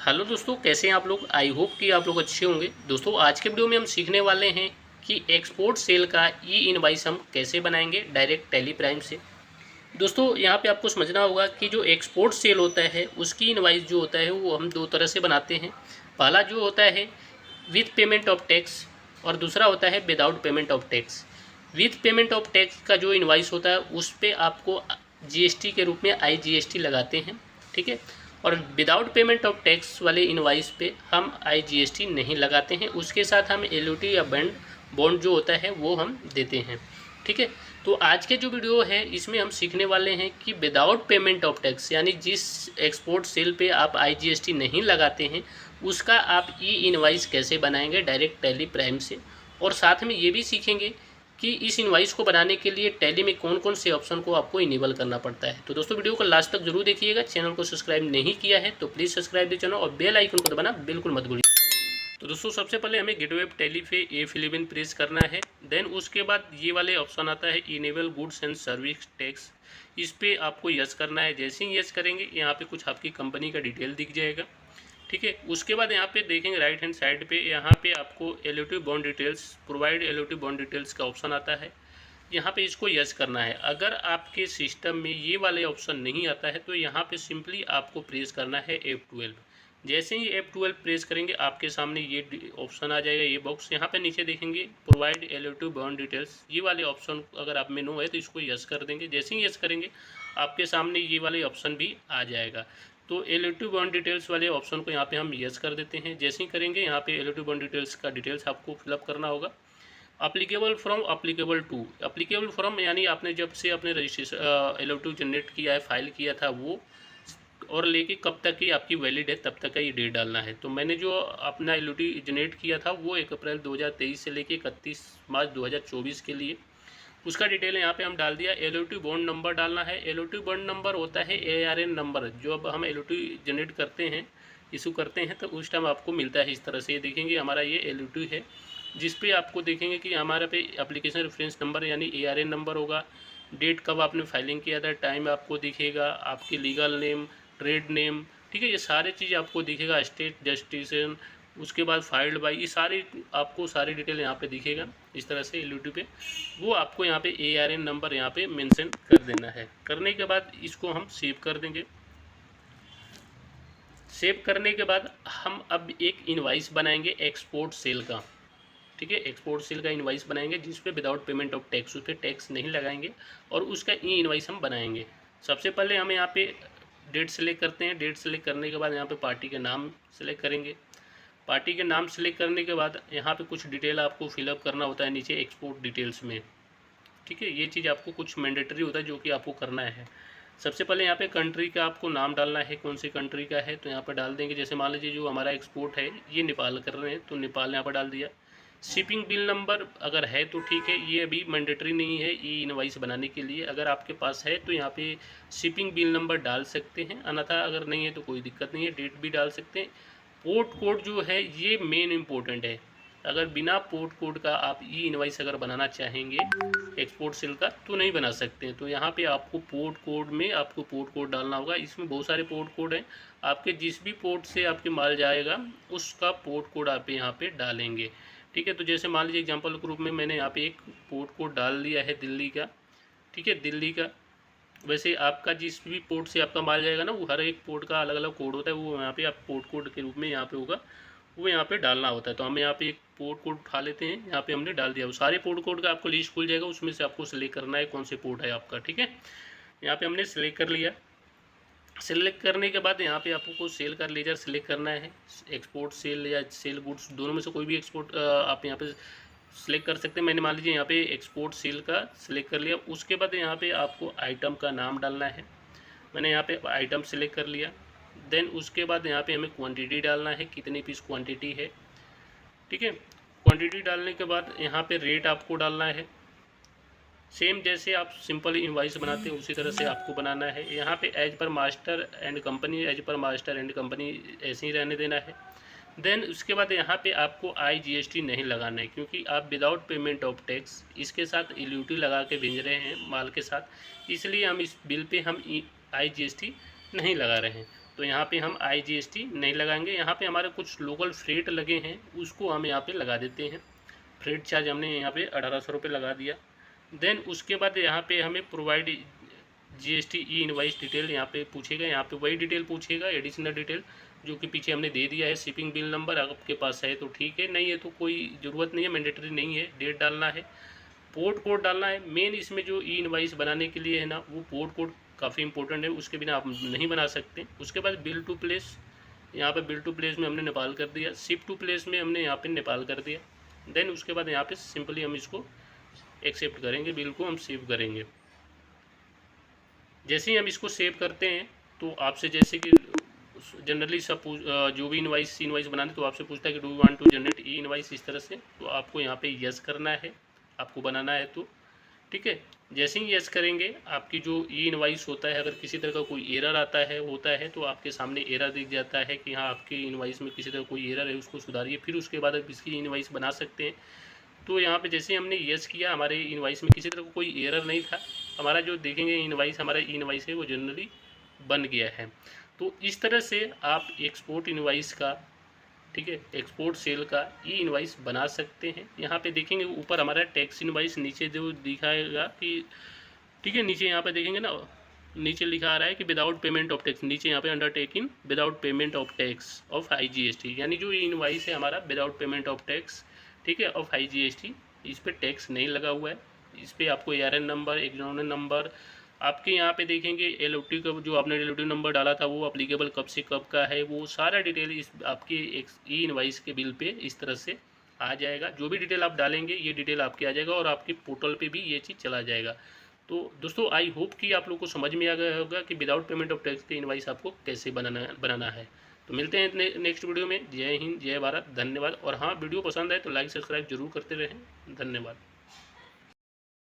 Hello दोस्तों, कैसे हैं आप लोग। आई होप कि आप लोग अच्छे होंगे। दोस्तों आज के वीडियो में हम सीखने वाले हैं कि एक्सपोर्ट सेल का ई इनवाइस हम कैसे बनाएंगे डायरेक्ट टैली प्राइम से। दोस्तों यहाँ पे आपको समझना होगा कि जो एक्सपोर्ट सेल होता है उसकी इनवाइस जो होता है वो हम दो तरह से बनाते हैं। पहला जो होता है विथ पेमेंट ऑफ टैक्स और दूसरा होता है without payment of tax. With payment of tax का जो इनवाइस होता है उस पर आपको जीएसटी के रूप में IGST लगाते हैं, ठीक है। और विदाउट पेमेंट ऑफ टैक्स वाले इनवाइस पे हम IGST नहीं लगाते हैं, उसके साथ हम LOT या बॉन्ड जो होता है वो हम देते हैं, ठीक है। तो आज के जो वीडियो है इसमें हम सीखने वाले हैं कि विदाउट पेमेंट ऑफ टैक्स यानी जिस एक्सपोर्ट सेल पे आप IGST नहीं लगाते हैं उसका आप ई इनवाइस कैसे बनाएंगे डायरेक्ट टैली प्राइम से। और साथ में ये भी सीखेंगे कि इस इनवाइस को बनाने के लिए टैली में कौन कौन से ऑप्शन को आपको इनेबल करना पड़ता है। तो दोस्तों वीडियो को लास्ट तक जरूर देखिएगा। चैनल को सब्सक्राइब नहीं किया है तो प्लीज़ सब्सक्राइब द चैनल और बेल आइकन को दबाना बिल्कुल मत भूलिए। तो दोस्तों सबसे पहले हमें गेटवे टैली पे F11 प्रेस करना है। देन उसके बाद ये वाले ऑप्शन आता है enable goods and service tax, इस पर आपको यस करना है। जैसे ही यस करेंगे यहाँ पे कुछ आपकी कंपनी का डिटेल दिख जाएगा, ठीक है। उसके बाद यहाँ पे देखेंगे राइट हैंड साइड पे यहाँ पे आपको LOT bond details provide LOT bond details का ऑप्शन आता है। यहाँ पे इसको यस करना है। अगर आपके सिस्टम में ये वाले ऑप्शन नहीं आता है तो यहाँ पे सिंपली आपको प्रेस करना है F12। जैसे ही F12 प्रेस करेंगे आपके सामने ये ऑप्शन आ जाएगा, ये बॉक्स। यहाँ पे नीचे देखेंगे प्रोवाइड LOT बॉन्ड डिटेल्स, ये वाले ऑप्शन अगर आप में नो है तो इसको यस कर देंगे। जैसे ही यस करेंगे आपके सामने ये वाले ऑप्शन भी आ जाएगा। तो LOT बॉन्ड डिटेल्स वाले ऑप्शन को यहाँ पे हम यस कर देते हैं। जैसे ही करेंगे यहाँ पे LOT बॉन्ड डिटेल्स का डिटेल्स आपको फिलअप करना होगा। Applicable from applicable to, applicable from यानी आपने जब से अपने रजिस्ट्रेशन LOT जनरेट किया है, फाइल किया था वो, और लेके कब तक की आपकी वैलिड है तब तक का ये डेट डालना है। तो मैंने जो अपना LOT जनरेट किया था वो 1 अप्रैल 2023 से लेके 31 मार्च 2024 के लिए, उसका डिटेल यहाँ पे हम डाल दिया। LOT बॉन्ड नंबर डालना है। LOT बॉन्ड नंबर होता है ARN नंबर, जो अब हम LOT जनरेट करते हैं, इशू करते हैं तो उस टाइम आपको मिलता है इस तरह से। ये देखेंगे हमारा ये LOT है, जिस पे आपको देखेंगे कि हमारा पे एप्लीकेशन रेफरेंस नंबर यानी ARN नंबर होगा। डेट कब आपने फाइलिंग किया था, टाइम आपको दिखेगा, आपकी लीगल नेम, ट्रेड नेम, ठीक है, ये सारी चीज़ आपको दिखेगा। स्टेट जस्टिसन, उसके बाद फाइल्ड बाई, ये सारी आपको सारी डिटेल यहाँ पे दिखेगा इस तरह से LOT पे। वो आपको यहाँ पे ARN नंबर यहाँ पे मेंशन कर देना है। करने के बाद इसको हम सेव कर देंगे। सेव करने के बाद हम अब एक इनवाइस बनाएंगे एक्सपोर्ट सेल का, ठीक है। एक्सपोर्ट सेल का इनवाइस बनाएंगे जिस पे विदाउट पेमेंट ऑफ टैक्स, उस पर टैक्स नहीं लगाएंगे और उसका ई इनवाइस हम बनाएंगे। सबसे पहले हम यहाँ पे डेट सेलेक्ट करते हैं। डेट सेलेक्ट करने के बाद यहाँ पे पार्टी के नाम सेलेक्ट करेंगे। पार्टी के नाम सेलेक्ट करने के बाद यहाँ पे कुछ डिटेल आपको फिलअप करना होता है नीचे एक्सपोर्ट डिटेल्स में, ठीक है। ये चीज़ आपको कुछ मैंडेटरी होता है जो कि आपको करना है। सबसे पहले यहाँ पे कंट्री का आपको नाम डालना है, कौन सी कंट्री का है तो यहाँ पर डाल देंगे। जैसे मान लीजिए जो हमारा एक्सपोर्ट है ये नेपाल कर रहे हैं तो नेपाल यहाँ पर डाल दिया। शिपिंग बिल नंबर अगर है तो ठीक है, ये अभी मैंडेटरी नहीं है ई इनवाइस बनाने के लिए। अगर आपके पास है तो यहाँ पे शिपिंग बिल नंबर डाल सकते हैं, अन्यथा अगर नहीं है तो कोई दिक्कत नहीं है, डेट भी डाल सकते हैं। पोर्ट कोड जो है ये मेन इम्पोर्टेंट है। अगर बिना पोर्ट कोड का आप ई इनवाइस अगर बनाना चाहेंगे एक्सपोर्ट सेल का तो नहीं बना सकते हैं। तो यहाँ पे आपको पोर्ट कोड में आपको पोर्ट कोड डालना होगा। इसमें बहुत सारे पोर्ट कोड हैं, आपके जिस भी पोर्ट से आपके माल जाएगा उसका पोर्ट कोड आप यहाँ पे डालेंगे, ठीक है। तो जैसे मान लीजिए एग्जांपल के रूप में मैंने यहाँ पे एक पोर्ट कोड डाल दिया है दिल्ली का, ठीक है, दिल्ली का। वैसे आपका जिस भी पोर्ट से आपका माल जाएगा ना वो हर एक पोर्ट का अलग अलग कोड होता है, वो यहाँ पे आप पोर्ट कोड के रूप में यहाँ पे होगा, वो यहाँ पे डालना होता है। तो हम यहाँ पे एक पोर्ट कोड उठा लेते हैं, यहाँ पे हमने डाल दिया। वो सारे पोर्ट कोड का आपको लिस्ट खुल जाएगा, उसमें से आपको सेलेक्ट करना है कौन से पोर्ट है आपका, ठीक है। यहाँ पे हमने सेलेक्ट कर लिया। सेलेक्ट करने के बाद यहाँ पे आपको सेल का लेजर सेलेक्ट करना है, एक्सपोर्ट सेल या सेल गुड्स, दोनों में से कोई भी एक्सपोर्ट आप यहाँ पे सेलेक्ट कर सकते हैं। मैंने मान लीजिए यहाँ पे एक्सपोर्ट सेल का सेलेक्ट कर लिया। उसके बाद यहाँ पे आपको आइटम का नाम डालना है, मैंने यहाँ पे आइटम सेलेक्ट कर लिया। देन उसके बाद यहाँ पे हमें क्वांटिटी डालना है, कितनी पीस क्वांटिटी है, ठीक है। क्वांटिटी डालने के बाद यहाँ पे रेट आपको डालना है। सेम जैसे आप सिंपल इनवाइस बनाते हैं उसी तरह से आपको बनाना है। यहाँ पे as per master and company, as per master and company ऐसे ही रहने देना है। देन उसके बाद यहाँ पे आपको IGST नहीं लगाना है, क्योंकि आप विदाउट पेमेंट ऑफ टैक्स इसके साथ LOT लगा के भेज रहे हैं माल के साथ, इसलिए हम इस बिल पे हम IGST नहीं लगा रहे हैं। तो यहाँ पे हम IGST नहीं लगाएंगे। यहाँ पे हमारे कुछ लोकल फ्रेट लगे हैं, उसको हम यहाँ पे लगा देते हैं। फ्रेट चार्ज हमने यहाँ पे 1800 रुपये लगा दिया। देन उसके बाद यहाँ पे हमें प्रोवाइड GST ई इनवाइस डिटेल यहाँ पे पूछेगा। यहाँ पे वही डिटेल पूछेगा, एडिशनल डिटेल जो कि पीछे हमने दे दिया है। शिपिंग बिल नंबर आपके पास है तो ठीक है, नहीं है तो कोई ज़रूरत नहीं है, मैंडेटरी नहीं है। डेट डालना है, पोर्ट कोड डालना है। मेन इसमें जो ई इनवाइस बनाने के लिए है ना, वो पोर्ट कोड काफ़ी इंपॉर्टेंट है, उसके बिना आप नहीं बना सकते। उसके बाद बिल टू प्लेस, यहाँ पे बिल टू प्लेस में हमने नेपाल कर दिया, शिप टू प्लेस में हमने यहाँ पे नेपाल कर दिया। देन उसके बाद यहाँ पे सिंपली हम इसको एक्सेप्ट करेंगे, बिल को हम सेव करेंगे। जैसे ही हम इसको सेव करते हैं तो आपसे जैसे कि जनरली सब जो भी इनवाइस बनाते तो आपसे पूछता है कि do you want to generate e invoice, इस तरह से। तो आपको यहाँ पे यस करना है, आपको बनाना है तो ठीक है। जैसे ही यस करेंगे, आपकी जो ई इनवाइस होता है, अगर किसी तरह का कोई एरर आता है तो आपके सामने एरर दिख जाता है कि हाँ आपकी इनवाइस में किसी तरह कोई एरर है, उसको सुधारिए। फिर उसके बाद आप इसकी इनवाइस बना सकते हैं। तो यहाँ पे जैसे हमने यस किया, हमारे इनवाइस में किसी तरह का कोई एरर नहीं था। हमारा जो देखेंगे इनवाइस, हमारा इनवाइस है वो जनरली बन गया है। तो इस तरह से आप एक्सपोर्ट इनवाइस का, ठीक है, एक्सपोर्ट सेल का ई इनवाइस बना सकते हैं। यहाँ पे देखेंगे ऊपर हमारा टैक्स इनवाइस नीचे जो दिखाएगा कि, ठीक है, नीचे यहाँ पे देखेंगे ना, नीचे लिखा आ रहा है कि विदाउट पेमेंट ऑफ टैक्स, नीचे यहाँ पे undertaking without payment of tax of IGST, यानी जो इनवाइस है हमारा विदाउट पेमेंट ऑफ टैक्स, ठीक है, ऑफ IGST, इस पर टैक्स नहीं लगा हुआ है। इस पर आपको ARN नंबर, एग्जामिनर नंबर, आपके यहाँ पे देखेंगे LOT का जो आपने LOT नंबर डाला था वो अप्लीकेबल कब से कब का है, वो सारा डिटेल इस आपके ई इनवाइस के बिल पे इस तरह से आ जाएगा। जो भी डिटेल आप डालेंगे ये डिटेल आपके आ जाएगा और आपके पोर्टल पे भी ये चीज़ चला जाएगा। तो दोस्तों आई होप कि आप लोग को समझ में आ गया होगा कि विदाउट पेमेंट ऑफ टैक्स के इनवाइस आपको कैसे बनाना है। तो मिलते हैं नेक्स्ट वीडियो में। जय हिंद, जय भारत, धन्यवाद। और हाँ, वीडियो पसंद आए तो लाइक सब्सक्राइब जरूर करते रहें। धन्यवाद।